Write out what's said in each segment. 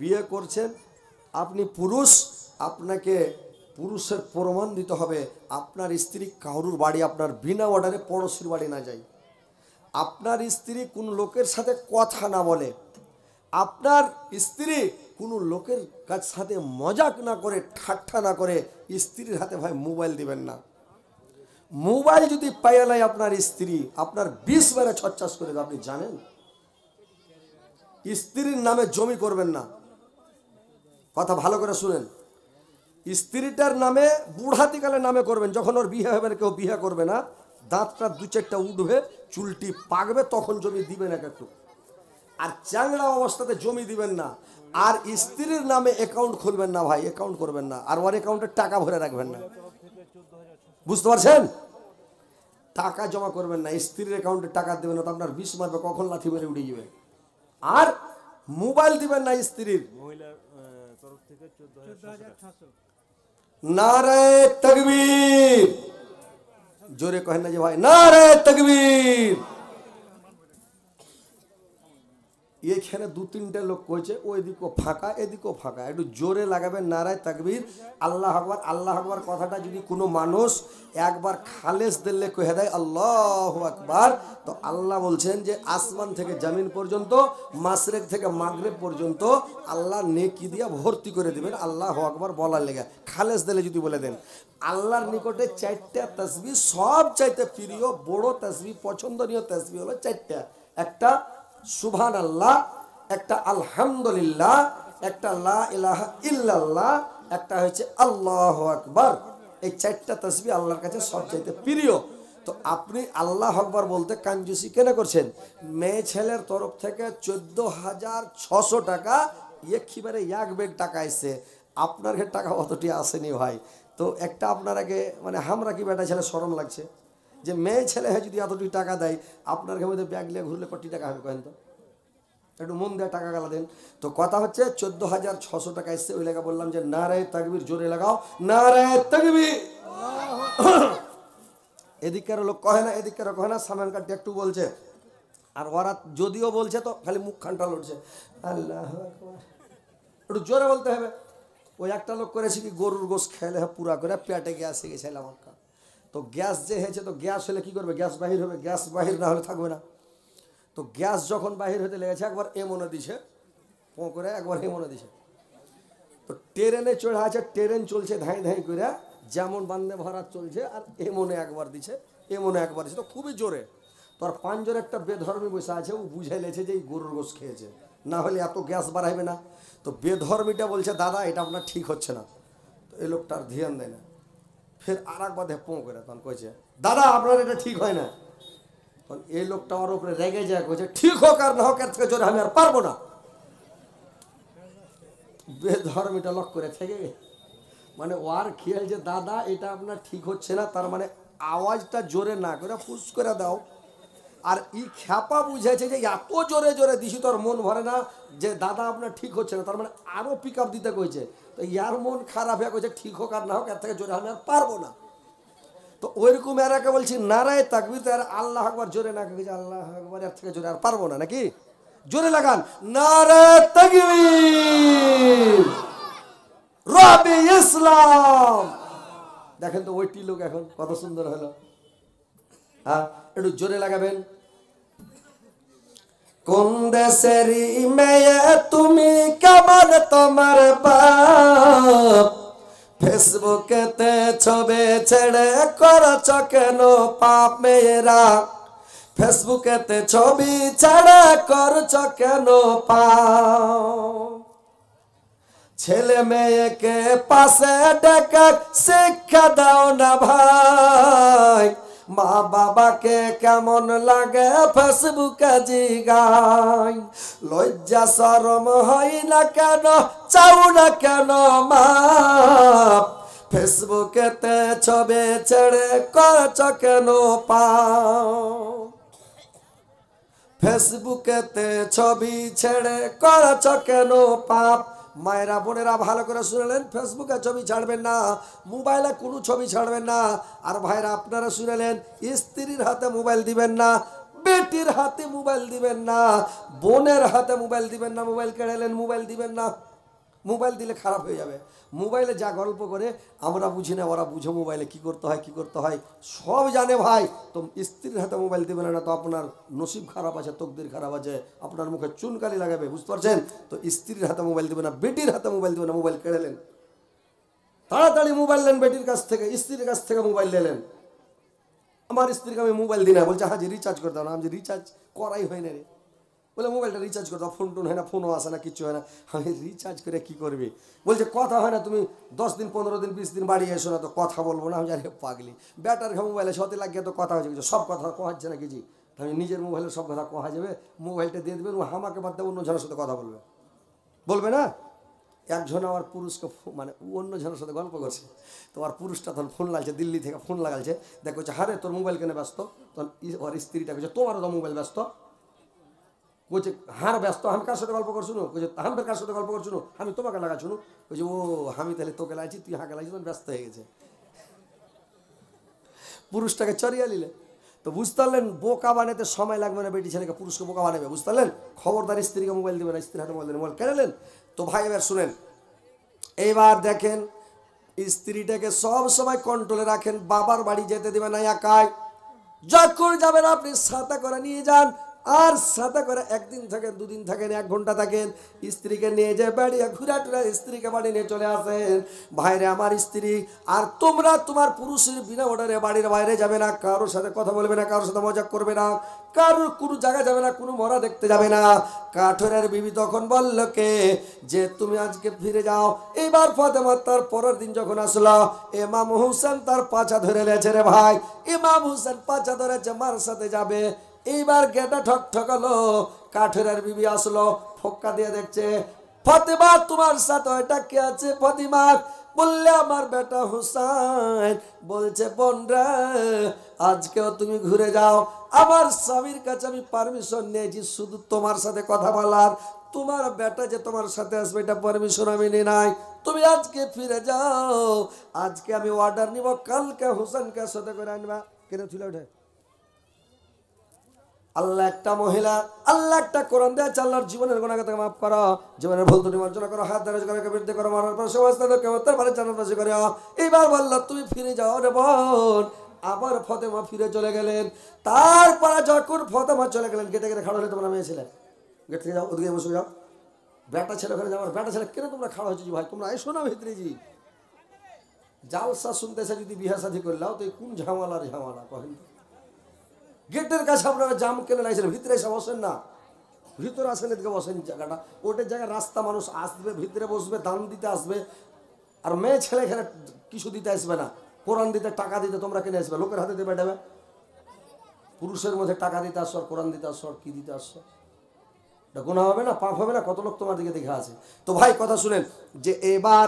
বিয়ে করছেন, আপনি পুরুষ, আপনাকে পুরুষের প্রমাণ দিতে হবে আপনার স্ত্রী কারুর বাড়ি আপনার বিনা অর্ডারে পড়োশির বাড়ি না যায়, আপনার স্ত্রী কোন লোকের সাথে কথা না বলে, আপনার স্ত্রী কোনো লোকের কাছ সাথে মজাক না করে, ঠাট্টা না করে। স্ত্রীর হাতে ভাই মোবাইল দিবেন না। মোবাইল যদি পাইয়া নেয় আপনার স্ত্রী, আপনার 20 বারে ছচ্ছাস করে দেবে, আপনি জানেন। স্ত্রীর নামে জমি করবেন না, কথা ভালো করে শুনেন। স্ত্রীটার নামে বুড়াতিকালে নামে করবেন, যখন ওর বিয়ে হবে না, কেউ বিয়ে করবে না, দাঁতটা 2-4টা উঠবে, চুলটি পাকবে, তখন জমি দিবেন এক একটু। আর চ্যাংড়া অবস্থাতে জমি দিবেন না। আর স্ত্রীর নামে অ্যাকাউন্ট খুলবেন না ভাই, অ্যাকাউন্ট করবেন না। আর ওর অ্যাকাউন্টে টাকা ভরে রাখবেন না, বুঝতে পারছেন? টাকা জমা করবেন না, স্ত্রীর অ্যাকাউন্টে টাকা দেবেন না, তো আপনার 20 মারবে, কখন লাথি মেরে উড়ে যাবে। আর মোবাইল দিবেন না স্ত্রীর। নারে তাকবীর, জোরে কহেন না যে ভাই নারে তাকবীর। এইখানে 2-3টে লোক কইছে, ওইদিকেও ফাঁকা এদিকেও ফাঁকা, একটু জোরে লাগাবেন নারায় তাকবীর, আল্লাহ আকবার। আল্লাহ আকবার কথাটা যদি কোনো মানুষ একবার খালেস দিলে কহে দেয় আল্লাহু আকবার, তো আল্লাহ বলছেন যে আসমান থেকে জমিন পর্যন্ত, মাশরিক থেকে মাগরিব পর্যন্ত আল্লাহ নেকি দিয়া ভর্তি করে দিবেন আল্লাহু আকবার বলার লেগে। খালেস দিলে যদি বলে দেন, আল্লাহর নিকটে 4টা তাসবিহ সব চাইতে প্রিয়, বড় তাসবিহ, পছন্দনীয় তাসবিহ হলো 4টা। একটা সুবহানাল্লাহ, একটা আলহামদুলিল্লাহ, একটা লা ইলাহা ইল্লাল্লাহ, একটা হচ্ছে আল্লাহু আকবার। এই 4টা তাসবিহ আল্লাহর কাছে সবচাইতে প্রিয়। তো আপনি আল্লাহু আকবার বলতে কাঞ্জুসি কেন করছেন? মেয়ে ছেলের তরফ থেকে 14,600 টাকা একেবারে এক বেগ টাকা এসছে, আপনার কাছে টাকা অতটি আসেনি ভাই। তো একটা আপনার আগে মানে আমরা কি বেটা ছেলে শরম লাগছে যে মেয়ে ছেলে যদি এতটি টাকা দেয়, আপনার মধ্যে ব্যাগ নিয়ে ঘুরলে কটি টাকা হবে কেন? তো একটু মন দেওয়া টাকা গালা দেন। তো কথা হচ্ছে 14,600 টাকা এসছে, ওই লেখা বললাম যে নারায়ে তাকবীর, জোরে লাগাও নারায়ে তাকবীর। এদিককার লোক কহে না, এদিককার কহে না, সামনেকার একটু বলছে, আর ওরা যদিও বলছে তো খালি মুখ খানটা লড়ছে, আল্লাহু আকবার। একটু জোরে বলতে হবে। ওই একটা লোক করেছে কি, গরুর গোশ খেলে পুরা করে পেটে গ্যাস হয়ে গেছে আমার। তো গ্যাস যে হয়েছে, তো গ্যাস হলে কি করবে? গ্যাস বাহির হবে, গ্যাস বাহির না হলে থাকবে না। তো গ্যাস যখন বাহির হতে লেগেছে, একবার এমনে দিছে পো করে, একবার এমনে দিছে। তো ট্রেনে চড়া আছে, ট্রেন চলছে ধাই ধাই করে, যেমন বন্দে ভারত চলছে, আর এমনে একবার দিছে, এমনে একবার দিছে, তো খুবই জোরে। তোর 5 জোরে একটা বেধর্মী বসে আছে, ও বুঝে লেছে যে এই গরুর গোশ খেয়েছে, না হলে এত গ্যাস বাড়াইবে না। তো বেধর্মীটা বলছে দাদা এটা আপনার ঠিক হচ্ছে না। তো এই লোকটার ধ্যান দেয় না, ফের আর একবার পো করে তখন কইছে দাদা আপনার এটা ঠিক হয় না। তখন এই লোকটা আমার উপরে রেগে যায়, কইছে ঠিক হোক আর না হোক, এর থেকে জোরে আমি আর পারবো না। বেধর্মীটা লক করে থেকে মানে ওর খেয়াল যে দাদা এটা আপনার ঠিক হচ্ছে না, তার মানে আওয়াজটা জোরে না করে ফুস করে দাও। আর ই খ্যাপা বুঝেছে যে এত জোরে জোরে দিছি তোর মন ভরে না, যে দাদা আপনার ঠিক হচ্ছে না, তার মানে আরো পিক আপ দিতে কইছে। তো ইয়ার মন খারাপ হয়ে কইছে ঠিক হোক আর না হোক, এর থেকে জোরে আমি আর পারবো না। তো ওইরকম এরাকে বলছি নারায়ে তাকবীর, তো আল্লাহু আকবার জোরে না কইছে আল্লাহু আকবার, এর থেকে জোরে আর পারবো না, নাকি? জোরে লাগান নারায়ে তাকবীর, রবে ইসলাম। দেখেন তো ওইটি লোক এখন কত সুন্দর হলো। হ্যাঁ, একটু জোরে লাগাবেন। কোন দেশেরই মেয়ে তুমি, কেমন তোমার বাপ, ফেসবুকেতে ছবি ছেড়ে করছ কেন পাপ? মেয়েরা ফেসবুকেতে ছবি ছেড়ে করছ কেন পাপ? ছেলে মেয়েকে পাশে ডেকে শিক্ষা দাও না ভাই, মা বাবাকে কেমন লাগে ফেসবুকে জিগাই। লজ্জা শরম হয় না কেন, চাও না কেন মা, ফেসবুকেতে ছবি ছেড়ে করছ কেন পাপ? ফেসবুকেতে ছবি ছেড়ে করছ কেন পাপ? মায়েরা বোনেরা ভালো করে শুনলেন, ফেসবুকে ছবি ছাড়বেন না, মোবাইলে কোনো ছবি ছাড়বেন না। আর ভাইরা আপনারা শুনলেন, স্ত্রীর হাতে মোবাইল দিবেন না, বেটির হাতে মোবাইল দিবেন না, বোনের হাতে মোবাইল দিবেন না। মোবাইল কেড়েলেন, মোবাইল দিবেন না। মোবাইল দিলে খারাপ হয়ে যাবে। মোবাইলে যা গল্প করে আমরা বুঝি না, ওরা বুঝে মোবাইলে কী করতে হয়, কী করতে হয় সব জানে ভাই। তো স্ত্রীর হাতে মোবাইল দেবে না, তো আপনার নসিব খারাপ আছে, তকদির খারাপ আছে, আপনার মুখে চুনকালি লাগাবে, বুঝতে পারছেন? তো স্ত্রীর হাতে মোবাইল দেবে না, বেটির হাতে মোবাইল দেবে না। মোবাইল কেড়ে নেন, তাড়াতাড়ি মোবাইল নেন বেটির কাছ থেকে, স্ত্রীর কাছ থেকে মোবাইল নিলেন। আমার স্ত্রীকে আমি মোবাইল দিই না, বলছে হাজি রিচার্জ করে দাও না। আমি রিচার্জ করাই হয় না রে, বলে মোবাইলটা রিচার্জ করে দাও, ফোন টোন হয় না, ফোনও আসে না, কিচ্ছু হয় না। আমি রিচার্জ করে কি করবি? বলছে কথা হয় না, তুমি 10 দিন 15 দিন 20 দিন বাড়ি এসো না, তো কথা বলবো না। আমি জানি পাগলি, ব্যাটার ঘা মোবাইলে সতে লাগিয়ে তো কথা হয়েছে, কিছু সব কথা কোহাচ্ছে না কিছু। আমি নিজের মোবাইলে সব কথা কোহা যাবে, মোবাইলটা দিয়ে দেবেন, ও আমাকে বাদ দিয়ে অন্য জনের সাথে কথা বলবে, বলবে না? একজন আমার পুরুষকে মানে অন্য জনের সাথে গল্প করছে, তো আর পুরুষটা তখন ফোন লাগছে, দিল্লি থেকে ফোন লাগালছে, দেখো হারে তোর মোবাইল কেন ব্যস্ত? তখন ওর স্ত্রীটা বলছে তোমারও তো মোবাইল ব্যস্ত। বলছে হার ব্যস্ত, আমি কার সাথে গল্প করছো? বলছে হামের কার সাথে গল্প করছো? আমি তোমাকে লাগাচ্ছ। বলছে ও আমি তাহলে তোকে লাগছি, তুই হাঁকে লাগছি, তখন ব্যস্ত হয়ে গেছে, পুরুষটাকে চড়িয়ে নিলে। তো বুঝতে পারলেন বোকা বানাতে সময় লাগবে না, বেটি ছেলেকে পুরুষকে বোকা বানাবে, বুঝতে পারলেন? খবরদার স্ত্রীকে মোবাইল দেবে না, স্ত্রীর হাতে মোবাইল দেবেন, মোবাইল কেড়ে। তো ভাই এবার শুনেন, এইবার দেখেন স্ত্রীটাকে সব সময় কন্ট্রোলে রাখেন, বাবার বাড়ি যেতে দেবে না একাই। যখন যাবেন আপনি ছাতা করে নিয়ে যান, আর ছাতা করে একদিন থাকেন, দুদিন থাকেন, 1 ঘন্টা থাকেন, স্ত্রীকে নিয়ে যে বাড়ি ঘুরা টুরা স্ত্রীকে বাড়ি নিয়ে চলে আসেন। ভাইরে আমার স্ত্রী আর তোমরা তোমার পুরুষের বিনা অর্ডারে বাড়ির বাইরে যাবে না, কারোর সাথে কথা বলবে না, কারোর সাথে মজা করবে না, কারোর কোনো জায়গায় যাবে না, কোনো মরা দেখতে যাবে না। কাঠের বিবি তখন বলল কে যে তুমি আজকে ফিরে যাও। এইবার ফাতেমা তার পরের দিন যখন আসলো, ইমাম হোসেন তার পাছা ধরে লেছে রে ভাই, ইমাম হোসেন পাছা ধরেছে, মার সাথে যাবে। এইবার গেটা ঠক ঠকালো, কাঠের বিবি আসলো, ফক্কা দিয়ে দেখছে, ফাতেমা তোমার সাথে ওইটা কে আছে? ফাতেমা বললে আমার বেটা হুসাইন। বলছে বোন রে আজকেও তুমি ঘুরে যাও, আমার স্বামীর কাছে আমি পারমিশন নিয়েছি শুধু তোমার সাথে কথা বলার, তোমার বেটা যে তোমার সাথে আসবে এটা পারমিশন আমি নিয়ে নাই, তুমি আজকে ফিরে যাও। আজকে আমি অর্ডার নিব, কালকে হুসাইনকে সাথে করে আনবা। কেন তুলে ওঠে? আল্লাহ একটা মহিলা, আল্লাহ একটা কোরআন দেয়, আল্লাহর জীবনের গুনাহকে মাফ করো, জীবনের ভুল ত্রুটি মার্জনা করো, হাত দ্বারা করে বিরুদ্ধে করো, মারার পর সমাজ তাদের কেমতের বাড়ি জান্নাতবাসী করে। এইবার বলল তুমি ফিরে যাও রে বোন। আবার ফাতেমা ফিরে চলে গেলেন। তারপরে যখন ফাতেমা চলে গেলেন, গেটে গেটে খাড়া হলে তোমরা মেয়ে ছিলেন, গেট থেকে যাও, ওদিকে বসে যাও, বেটা ছেলে ওখানে যাও। বেটা ছেলে কেন তোমরা খাড়া হয়েছি? ভাই তোমরা এসো না ভিতরে, জি জালসা শুনতেছে, যদি বিহা শাদী করলাও তো কোন ঝামেলার ঝামেলা কহেন। গেটের কাছে আপনারা জাম কেন লাগছিলেন? ভিতরে এসে বসেন না, ভিতরে আসেন, এদিকে বসেন। জায়গাটা ওটার জায়গায় রাস্তা, মানুষ আসবে, ভিতরে বসবে, দান দিতে আসবে। আর মেয়ে ছেলে এখানে কিছু দিতে আসবে না, কোরআন দিতে টাকা দিতে তোমরা কেন আসবে? লোকের হাতে দিয়ে বেটাবে। পুরুষের মধ্যে টাকা দিতে আসছো আর কোরআন দিতে আসছো আর কি দিতে আসছো? এটা গুনাহ হবে না, পাপ হবে না? কত লোক তোমার দিকে দেখে আছে। তো ভাই কথা শুনেন, যে এবার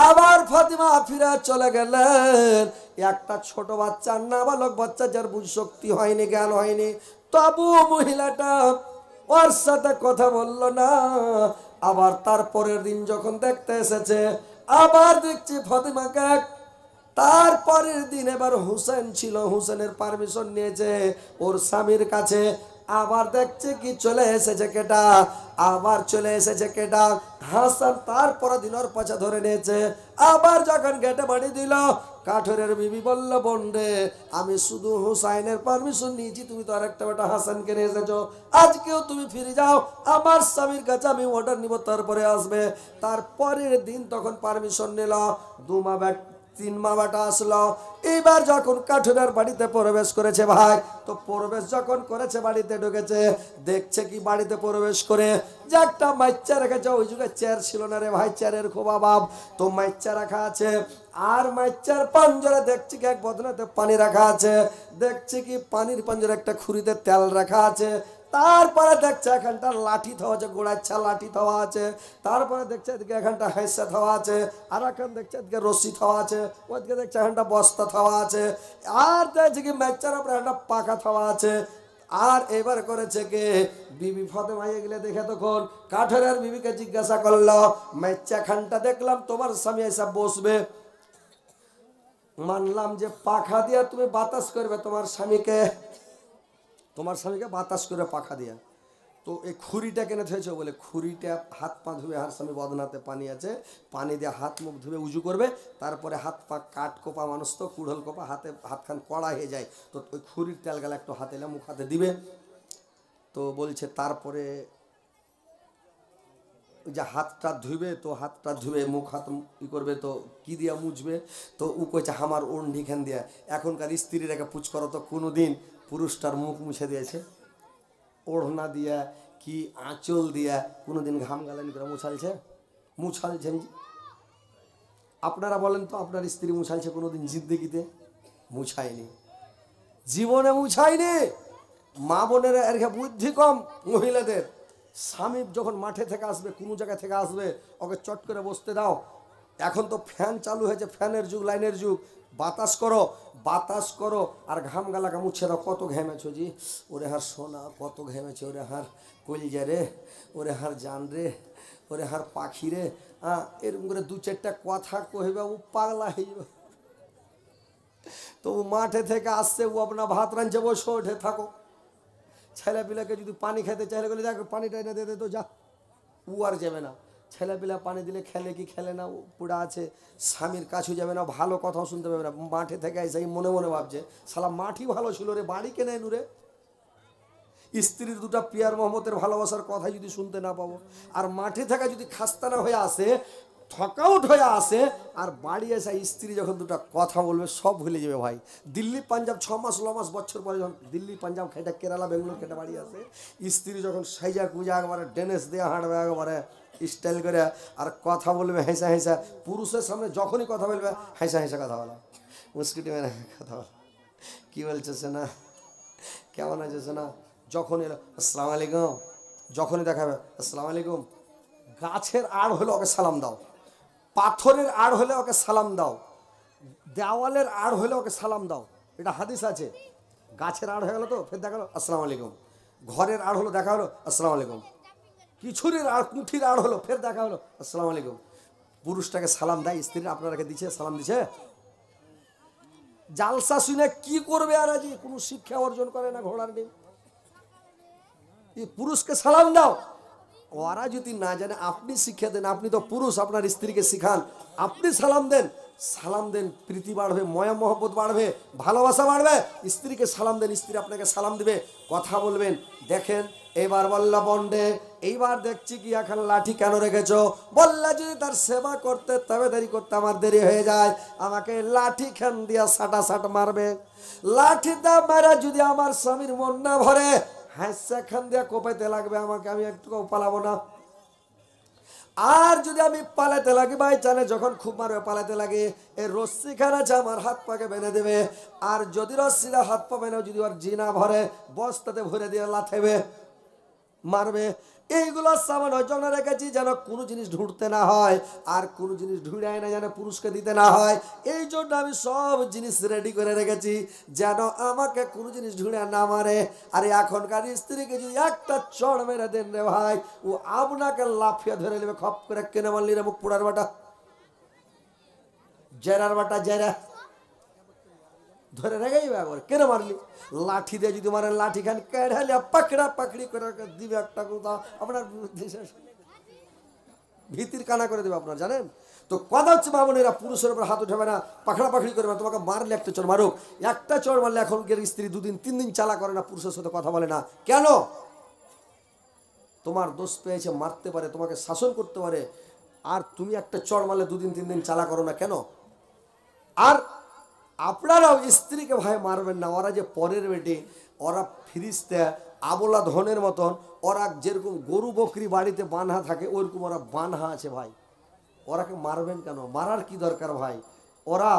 আবার ফাতিমা ফিরে চলে গেলেন। একটা ছোট বাচ্চা, নাবালক বাচ্চা, যার বুঝ শক্তি হয়নি, জ্ঞান হয়নি, তবু মহিলাটা ওর সাথে কথা বলল না। আবার তারপরের দিন যখন দেখতে এসেছে, আবার দেখছি ফাতিমাকে। তারপরের দিন এবার হুসেন ছিল, হুসেনের পারমিশন নিয়েছে ওর স্বামীর কাছে। আবার দেখছে কি চলে এসেছে কেটা, আবার চলে এসেছে কেটা, হাসান। তারপরের দিন ওর পাছা ধরে নিয়েছে। আবার যখন গেটে বাড়ি দিল, কাঠের বিবি বলল বোন রে আমি শুধু হুসাইনের পারমিশন নিয়েছি, তুমি তো আর একটা বেটা হাসানকে নিয়ে এসেছো, আজকেও তুমি ফিরে যাও, আমার স্বামীর কাছে আমি অর্ডার নিব, তারপরে আসবে। তারপরের দিন তখন পারমিশন নিল, 2 মা 3 মা বেটা আসলো। এইবার যখন কাঠুরার বাড়িতে প্রবেশ করেছে ভাই, তো প্রবেশ যখন করেছে, বাড়িতে ঢুকেছে, দেখছে কি বাড়িতে প্রবেশ করে যে একটা মাইচা রেখেছে। ওই যুগে চেয়ার ছিল না রে ভাই, চেয়ারের খুব অভাব, তো মাইচা রাখা আছে। আর মাইচার পাঞ্জরে দেখছি কি এক বদনাতে পানি রাখা আছে, দেখছি কি পানির পাঞ্জরে একটা খুরিতে তেল রাখা আছে। তারপরে দেখছে এখানটা লাঠি থাওয়া আছে, গোড়াচ্ছা লাঠি থাওয়া আছে। তারপরে দেখছে এদিকে এখানটা হাইসা থাওয়া আছে, আর এখন দেখছে এদিকে রশি থাওয়া আছে, ওদিকে দেখছে এখানটা বস্তা থাওয়া আছে, আর দেখছে কি মেচার উপরে একটা পাখা থাওয়া আছে। আর এবার করেছে কে বিবি ফাতেমা এগুলো দেখে তখন কাঠের বিবিকে জিজ্ঞাসা করলো, মেচা খানটা দেখলাম তোমার স্বামী এসব বসবে, মানলাম যে পাখা দিয়া তুমি বাতাস করবে তোমার স্বামীকে, তোমার স্বামীকে বাতাস করে পাখা দিয়া, তো এই খুরিটা কেনে থয়েছে বলে খুরিটা হাত পা ধুবে, হার স্বামী বদনাতে পানি আছে, পানি দিয়ে হাত মুখ ধুবে উজু করবে, তারপরে হাত পা কাঠ কোপা মানুষ তো কুড়ল কোপা হাতে হাতখান কড়া হয়ে যায়, তো ওই খুরির তেল গেলে একটু হাতে মুখ হাতে দিবে। তো বলছে তারপরে যে হাতটা ধুবে, তো হাতটা ধুবে মুখ হাত ই করবে, তো কি দিয়া মুছবে, তো ও কইছে আমার ওড়নি খান দিয়া। এখনকার স্ত্রীরাকে পুছ করো তো কোনো দিন পুরুষটার মুখ মুছে দিয়েছে ওড়না দিয়া কি আঁচল দিয়া? কোনো দিন ঘাম গালানি করে মুছালছে? মুছালছেন? আপনারা বলেন তো আপনার স্ত্রী মুছালছে কোনো দিন জিন্দেগিতে? মুছায়নি, জীবনে মুছায়নি। মা বোনের এর বুদ্ধি কম মহিলাদের। স্বামী যখন মাঠে থেকে আসবে, কোনো জায়গা থেকে আসবে, ওকে চট করে বসতে দাও। এখন তো ফ্যান চালু হয়েছে, ফ্যানের যুগ, লাইনের যুগ। বাতাস করো, বাতাস করো, আর ঘাম গালাকে মুছে দাও। কত ঘেমেছো জি, ওরে হার সোনা, কত ঘেমেছে, ওরে হার কলিজা রে, ওরে হার জান রে, ওরে হার পাখি রে। এরকম করে দু চারটা কথা কহিবে, ও পাগলা হয়ে যাবে। তো ও মাঠে থেকে আসছে, ও আপনার ভাত রাঁধছে, বসে ওঠে থাকো। ছেলেপিলাকে যদি পানি খেতে চাইলে বলে দেখ পানিটা এনে দে, তো যা। ও আর যাবে না। ছেলেপিলা পানি দিলে খেলে কি খেলে না, পুরা আছে। স্বামীর কাছেও যাবে না, ভালো কথাও শুনতে পাবে না। মাঠে থেকে এসে মনে মনে ভাবছে শালা মাঠই ভালো ছিল রে, বাড়ি কেনে নুরে। স্ত্রীর দুটা পিয়ার মোহাম্মতের ভালোবাসার কথা যদি শুনতে না পাবো, আর মাঠে থাকা যদি খাস্তানা হয়ে আসে, থকাউট হয়ে আসে, আর বাড়ি এসে স্ত্রী যখন দুটা কথা বলবে সব ভুলে যাবে ভাই। দিল্লি পাঞ্জাব 6 মাস 9 মাস বছর পরে যখন দিল্লি পাঞ্জাব খেটে, কেরালা বেঙ্গলোর খেটে বাড়ি আসে, স্ত্রী যখন সাইজা কুজা একবারে ডেনেস দিয়ে হাঁটবে, একবারে স্টাইল করে, আর কথা বলবে হেসা হেসা। পুরুষের সামনে যখনই কথা বলবে হেসা হেসা কথা বলা, মুস্কিটি মেরে কথা বলা, কী বলছে সে না, কেমন আছে সে না। যখন এলো আসসালামু আলাইকুম, যখনই দেখাবে আসসালামু আলাইকুম। গাছের আড় হলে ওকে সালাম দাও, পাথরের আড় হলে ওকে সালাম দাও, দেওয়ালের আড় হলে ওকে সালাম দাও। এটা হাদিস আছে। গাছের আড় হয়ে গেল তো ফের দেখা হলো আসসালামু আলাইকুম, ঘরের আড় হলো দেখা হলো আসসালামু আলাইকুম, কিছুরের আড় কুঠির আড় হলো ফের দেখা হলো আসসালামু আলাইকুম। পুরুষটাকে সালাম দেয় স্ত্রী, আপনারাকে দিচ্ছে সালাম দিচ্ছে। জালসা শুনে কি করবে? আর আজ কোনো শিক্ষা অর্জন করে না ঘোড়ার ডিম। পুরুষকে সালাম দাও, ওরা যদি না জানে আপনি শিক্ষা দেন। আপনি তো পুরুষ, আপনার স্ত্রীকে শিখান, আপনি সালাম দেন। সালাম দেন, প্রীতি বাড়বে, ময়া মহব্বত বাড়বে, ভালোবাসা বাড়বে। স্ত্রীকে সালাম দেন, স্ত্রী আপনাকে সালাম দিবে, কথা বলবেন। দেখেন এবার বললা বন্ডে, এইবার দেখছি কি এখন লাঠি কেন রেখেছো? বললা যদি তার সেবা করতে তবে দেরি করতে আমার দেরি হয়ে যায়, আমাকে লাঠি খান দিয়া সাটা সাট মারবে। লাঠি দা মারা যদি আমার স্বামীর মন না ভরে, হাসা খান দিয়া কোপাইতে লাগবে আমাকে, আমি একটু পালাবো না। আর যদি আমি পালাতে লাগি, ভাই জানে যখন খুব মারবে পালাতে লাগে, এই রশ্মি খানা আমার হাত পাকে বেঁধে দেবে। আর যদি রশ্মিটা হাত পা বেঁধে যদি ওর জিনা ভরে, বস্তাতে ভরে দিয়ে লাথেবে, মারবে। এইগুলো সামান্য জন্য রেখেছি যেন কোনো জিনিস ঢুঁড়তে না হয়, আর কোনো জিনিস ঢুঁড়ায় না যেন পুরুষকে দিতে না হয়। এই জন্য আমি সব জিনিস রেডি করে রেখেছি যেন আমাকে কোনো জিনিস ঢুঁড়ে না মারে। আর এখনকার স্ত্রীকে যদি একটা চড় মেরে দেন রে ভাই, ও আপনাকে লাফিয়ে ধরে নেবে, খপ করে কেনে মারলি রে মুখ পোড়ার বাটা, জেরার বাটা, জেরা ধরে রেখেই একবার কেন মারলি। লাঠি দিয়ে যদি মারেন, লাঠি খান কেড়ালিয়া পাকড়া পাকড়ি করে দিবে একটা কোথাও, আপনার ভীতির কানা করে দেবে আপনার, জানেন তো। কথা হচ্ছে বাবনেরা পুরুষের উপর হাত উঠাবে না, পাখড়া পাখড়ি করবে না। তোমাকে মারলে একটা চড় মারুক, একটা চড় মারলে এখনকার স্ত্রী 2 দিন 3 দিন চালা করে না, পুরুষের সাথে কথা বলে না। কেন? তোমার দোষ পেয়েছে, মারতে পারে, তোমাকে শাসন করতে পারে, আর তুমি একটা চড় মারলে 2 দিন 3 দিন চালা করো না কেন? আর আপনারাও স্ত্রীকে ভাই মারবেন না। ওরা যে পরের বেটে, ওরা ফিরিস্তে আবলা ধনের মতন, ওরা যেরকম গরু বকরি বাড়িতে বাঁধা থাকে ওরকম ওরা বাঁধা আছে ভাই। ওরাকে মারবেন কেন? মারার কি দরকার ভাই? ওরা,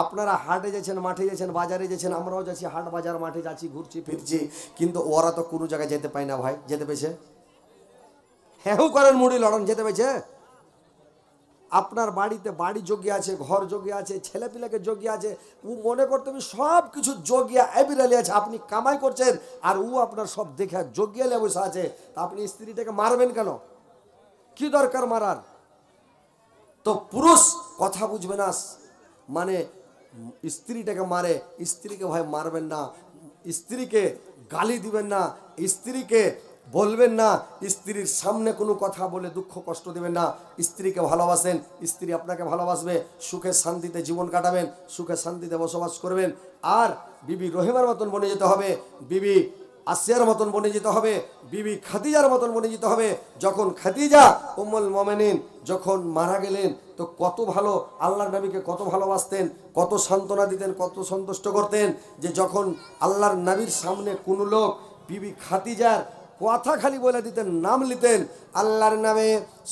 আপনারা হাটে যাচ্ছেন, মাঠে যাচ্ছেন, বাজারে যাচ্ছেন, আমরাও যাচ্ছি হাট বাজার মাঠে যাচ্ছি, ঘুরছি ফিরছি, কিন্তু ওরা তো কোনো জায়গায় যেতে পায় না ভাই। যেতে পেয়েছে? হ্যাঁ করেন মুড়ি লড়ন, যেতে পেয়েছে? আপনার বাড়িতে বাড়ি যোগ্য আছে, ঘর যোগ্য আছে, ছেলেপিলাকে যোগ্য আছে, ও মনে করতে হবে সব কিছু যোগ্য অ্যাবিরালি আছে। আপনি কামাই করছেন আর ও আপনার সব দেখে যোগ্য বসে আছে, তা আপনি স্ত্রীটাকে মারবেন কেন? কি দরকার মারার? তো পুরুষ কথা বুঝবে না, মানে স্ত্রীটাকে মারে। স্ত্রীকে ভাই মারবেন না, স্ত্রীকে গালি দিবেন না, স্ত্রীকে বলবেন না, স্ত্রীর সামনে কোনো কথা বলে দুঃখ কষ্ট দেবেন না। স্ত্রীকে ভালোবাসেন, স্ত্রী আপনাকে ভালোবাসবে, সুখে শান্তিতে জীবন কাটাবেন, সুখে শান্তিতে বসবাস করবেন। আর বিবি রহিমার মতন বনে যেতে হবে, বিবি আসিয়ার মতন বনে যেতে হবে, বিবি খাদিজার মতন বনে যেতে হবে। যখন খাদিজা উম্মুল মুমিনিন যখন মারা গেলেন, তো কত ভালো আল্লাহর নবীকে কত ভালোবাসতেন, কত সান্ত্বনা দিতেন, কত সন্তুষ্ট করতেন, যে যখন আল্লাহর নবীর সামনে কোনো লোক বিবি খাদিজার কথা খালি বলে দিতেন, নাম নিতেন, আল্লাহর নামে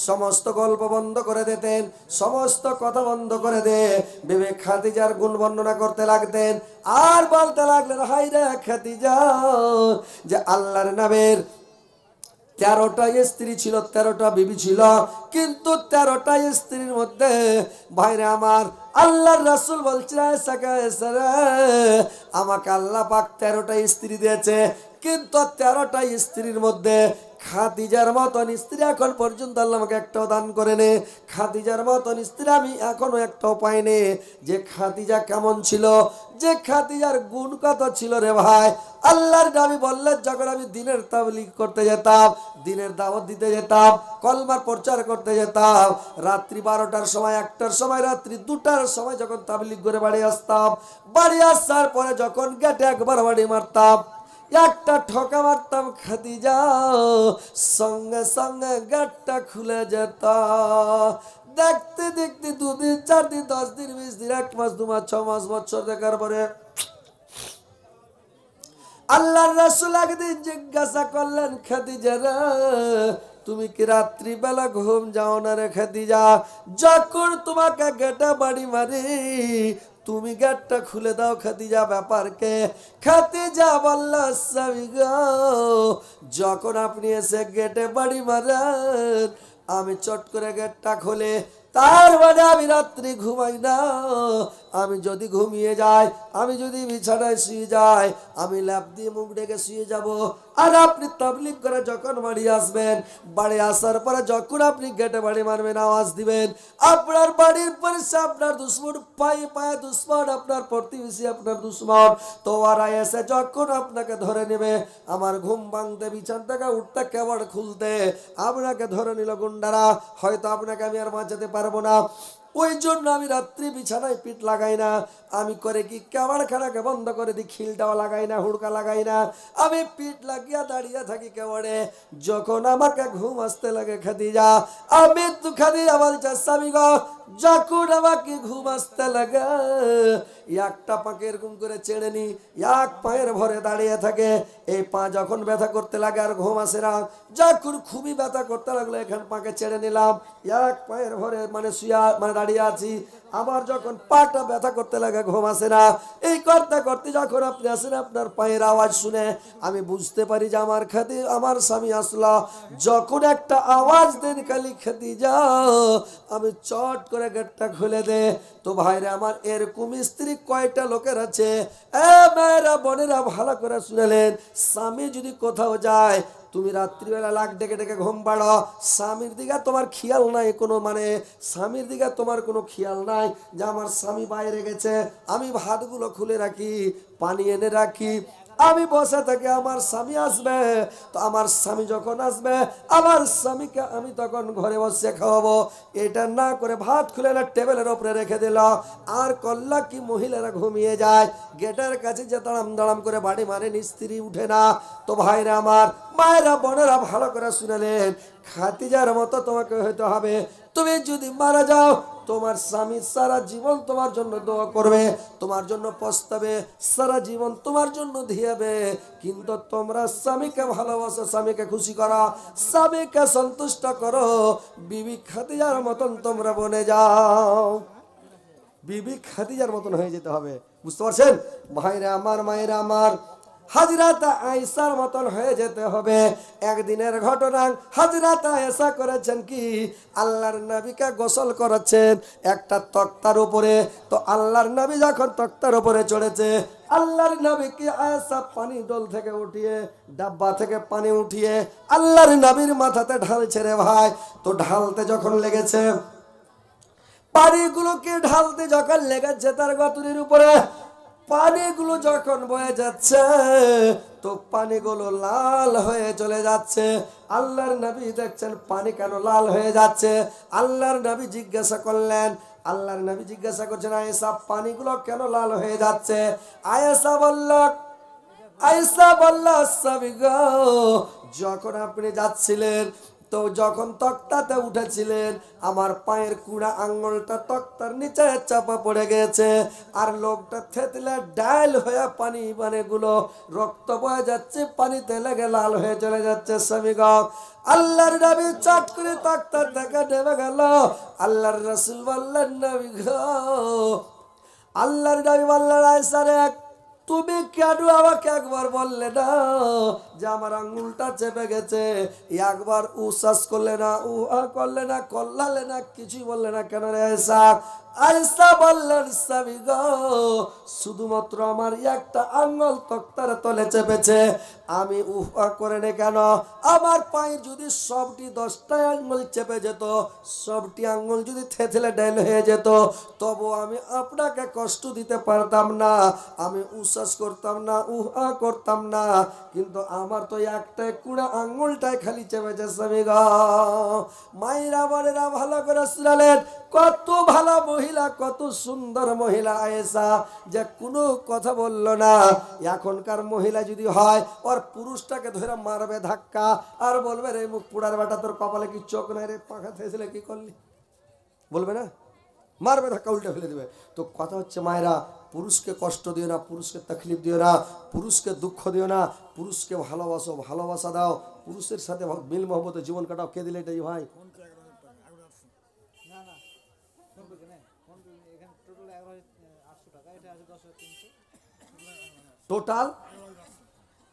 সমস্ত গল্প বন্ধ করে দিতেন, সমস্ত কথা বন্ধ করে দে বিবি খাদিজার গুণ বর্ণনা করতে লাগতেন। আর বলতে লাগলেন, হাই রে খাদিজা, যে আল্লাহর নামের 13টা স্ত্রী ছিল, 13টা বিবি ছিল, কিন্তু 13টা স্ত্রীর মধ্যে ভাইরে আমার আল্লাহর রাসূল বলছে, আমাকে আল্লাহ পাক 13টা স্ত্রী দিয়েছে, কিন্তু 13টা স্ত্রীর মধ্যে খাদিজার মতন স্ত্রী এখন পর্যন্ত আল্লাহ আমাকে একটাও দান করেনি। খাদিজার মতন স্ত্রী আমি এখনো একটাও পাইনি। যে খাদিজা কেমন ছিল, যে খাদিজার গুণ কত ছিল রে ভাই। আল্লাহর নবী বললেন, যখন আমি দিনের তাবলীগ করতে যেতাম, দিনের দাওয়াত দিতে যেতাম, কলমার প্রচার করতে যেতাম, রাত্রি 12টার সময়, 1টার সময়, রাত্রি 2টার সময় যখন তাবলীগ করে বাড়ি আসতাম, বাড়ি আসার পরে যখন গেটে একবার বাড়ি মারতাম, একটা ঠকা মারতাম, খাদিজা সঙ্গে সঙ্গে গেটটা খুলে যেত। দেখতে দেখতে 2 দিন, 4 দিন, 10 দিন, 20 দিন, 1 মাস, 2 মাস, 6 মাস, বছর দেখার পরে আল্লাহর রাসূল একদিন জিজ্ঞাসা করলেন, খাদিজা রে, তুমি কি রাত্রিবেলা ঘুম যাও না রে খাদিজা? যখন তোমাকে গেটে বাড়ি মারি তুমি গেটটা খুলে দাও খাদিজা, ব্যাপারকে? খাদিজা বলল, স্বামী গো, যখন আপনি এসে গেটে বাড়ি মারেন আমি চট করে গেটটা খুলে, তার মানে আমি রাত্রি ঘুমাই না। আমি যদি ঘুমিয়ে যাই, আমি যদি বিছানায় শুয়ে যাই, আমি ল্যাপ দিয়ে মুখ ডেকে শুয়ে যাব। আর আপনি তাবলীগ করে যখন বাড়ি আসবেন, বাড়ি আসার পরে যখন আপনি গেটে বাড়ি মারবেন, আওয়াজ দিবেন, আপনার বাড়ির পাশে আপনার দুশ্মন, পায়ে পায়ে দুশ্মন, আপনার প্রতিবেশী আপনার দুশ্মন, তো ওরা এসে যখন আপনাকে ধরে নেবে, আমার ঘুম ভাঙতে, বিছান থেকে উঠতে, কেবড় খুলতে আপনাকে ধরে নিল গুন্ডারা, হয়তো আপনাকে আমি আর বাঁচাতে পারবো না। ওই জন্য আমি রাত্রি বিছানায় পিঠ লাগাই না। আমি করে কি, কেবাড়খানাকে বন্ধ করে দিই, খিলটাও লাগাই না, হুড়কা লাগাই না, আমি পিঠ লাগিয়া দাঁড়িয়ে থাকি কেবাড়ে। যখন আমাকে ঘুম আসতে লাগে খাদিজা, আমি তো খাদিজা বলছে, স্বামী গো, যখন আমাকে ঘুম আসতে লাগে, একটা পাকে এরকম করে ছেড়ে নি, এক পায়ের ভরে দাঁড়িয়ে থাকে। এই পা যখন ব্যথা করতে লাগে আর ঘুম আসে না, যখন খুবই ব্যথা করতে লাগলো, এখান পাকে ছেড়ে নিলাম, এক পায়ের ভরে মানে শুয়া মানে দাঁড়িয়ে আছি। আবার যখন পাটা ব্যথা করতে লাগে, ঘুম আসে না, এই করতে করতে যখন আপনি আসেন, আপনার পায়ের আওয়াজ শুনে আমি বুঝতে পারি যে আমার স্বামী আসলো। যখন একটা আওয়াজ দেন, খালি খাদিজা, আমি চট করে গেটটা খুলে দে। তো ভাইরা আমার, এরকম স্ত্রী কয়টা লোকের আছে? মেয়েরা, বোনেরা, ভালো করে শুনেলেন, স্বামী যদি কোথাও যায়, তুমি রাত্রিবেলা লাখ ডেকে ডেকে ঘুম পাড়ো, স্বামীর দিকে তোমার খেয়াল নাই কোনো, মানে স্বামীর দিকে তোমার কোনো খেয়াল নাই যে আমার স্বামী বাইরে গেছে, আমি ভাতগুলো খুলে রাখি, পানি এনে রাখি, আমি বসে থাকি, আমার স্বামী আসবে, তো আমার স্বামী যখন আসবে, আমার স্বামীকে আমি তখন ঘরে বসে খাওয়াবো। এটা না করে ভাত খুলে না টেবিলের ওপরে রেখে দিল, আর করলা কি, মহিলারা ঘুমিয়ে যায়, গেটের কাছে যে দাঁড়াম দাঁড়াম করে বাড়ি মারে, স্ত্রী উঠে না। তো ভাইরা আমার, মায়েরা, বোনেরা, ভালো করে শুনেলেন, খাদিজার মতো তোমাকে হইতে হবে। তুমি যদি মারা যাও, তোমার স্বামী সারা জীবন তোমার জন্য দোয়া করবে, তোমার জন্য পস্তাবে, সারা জীবন তোমার জন্য ধিয়াবে। কিন্তু তোমরা স্বামীকে ভালোবাসো, স্বামীকে খুশি করো, স্বামীকে সন্তুষ্ট করো, বিবি খাদিজার মতন তোমরা বনে যাও। বিবি খাদিজার মতন হয়ে যেতে হবে, বুঝতে পারছেন ভাইরা আমার, মায়েরা আমার? হযরত আয়েশার মতন হয়ে যেতে হবে। একদিনের ঘটনা, হযরত আয়েশা করেছেন কি, আল্লাহর নবীকে গোসল করাচ্ছেন একটা তক্তার উপরে। তো আল্লাহর নবী যখন তক্তার উপরে চড়েছে, আল্লাহর নবীকে আয়েশা পানি ডোল থেকে উঠিয়ে, ডাব্বা থেকে পানি উঠিয়ে আল্লাহর নবীর মাথাতে ঢালছে রে ভাই। তো ঢালতে যখন লেগেছে, পানিগুলোকে ঢালতে যখন লেগেছে তার গতুরির উপরে, পানিগুলো যখন বয়ে যাচ্ছে, তো পানিগুলো লাল হয়ে চলে যাচ্ছে। আল্লাহর নবী দেখছেন পানি কেন লাল হয়ে যাচ্ছে। আল্লাহর নবী জিজ্ঞাসা করলেন, আল্লাহর নবী জিজ্ঞাসা করছেন, আয়েশা পানিগুলো কেন লাল হয়ে যাচ্ছে? আয়েশা বলল স্বামী গো, যখন আপনি যাচ্ছিলেন তো যখন তক্তাতে উঠেছিলেন আমার পায়ের কুড়া আঙ্গুলটা তক্তার নিচে চাপা পড়ে গেছে, আর লোকটা থেতলে ডাল হয়ে পানি পানিগুলো রক্ত বয়ে যাচ্ছে, পানিতে লেগে লাল হয়ে চলে যাচ্ছে। স্বামী গো, আল্লাহর নবী চট করে তক্তার থেকে নেমে গেল। আল্লাহর রাসূল বললেন, নবী গো, আল্লাহর নবী বললেন, আয়েশা রে, তুমি কেন আমাকে একবার বললে না যে আমার আঙ্গুলটা চেপে গেছে? একবার উসাস করলে না, উহা করলে না, কল্লালে না, কিছুই বললে না কেন রে আয়েশা? আয়েশা বললেন, স্বামী গো, শুধুমাত্র আমার একটা আঙ্গুল তক্তার তলে চেপেছে, আমি উহা করে নে কেন? আমার পায়ে যদি সবটি 10টা আঙ্গুল চেপে যেত, সবটি আঙ্গুল যদি থেতলে ডাইল হয়ে যেত, তবু আমি আপনাকে কষ্ট দিতে পারতাম না, আমি উচ্ছ্বাস করতাম না, উহা করতাম না, কিন্তু আমার তো একটা কুড়া আঙ্গুলটাই খালি চেপেছে। স্বামী গো, মায়েরা বোনেরা ভালো করে শুনালেন, কত ভালো মহিলা, কত সুন্দর মহিলা আয়েশা, যে কোনো কথা বলল না। এখনকার মহিলা যদি হয়, ওর পুরুষটাকে ধরে মারবে ধাক্কা, আর বলবে রে মুখ পুড়ার বেটা, তোর কপালে কি চোখ নাই রে, পাখা থেয়েছিলে কি করলি, বলবে না? মারবে ধাক্কা, উল্টে ফেলে দেবে। তো কথা হচ্ছে মায়েরা, পুরুষকে কষ্ট দিও না, পুরুষকে তকলিফ দিও না, পুরুষকে দুঃখ দিও না, পুরুষকে ভালোবাসো, ভালোবাসা দাও, পুরুষের সাথে মিল মহব্বতে জীবন কাটাও। কে দিলে এটাই ভাই? টোটাল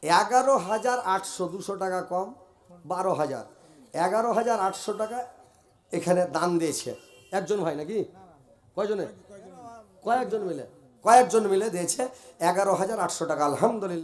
11,800, 200 টাকা কম, 12,000, 11,800 টাকা এখানে দান দিয়েছে একজন ভাই, নাকি কয়জনে? কয়েকজন মিলে দিয়েছে 11,800 টাকা। আলহামদুলিল্লাহ।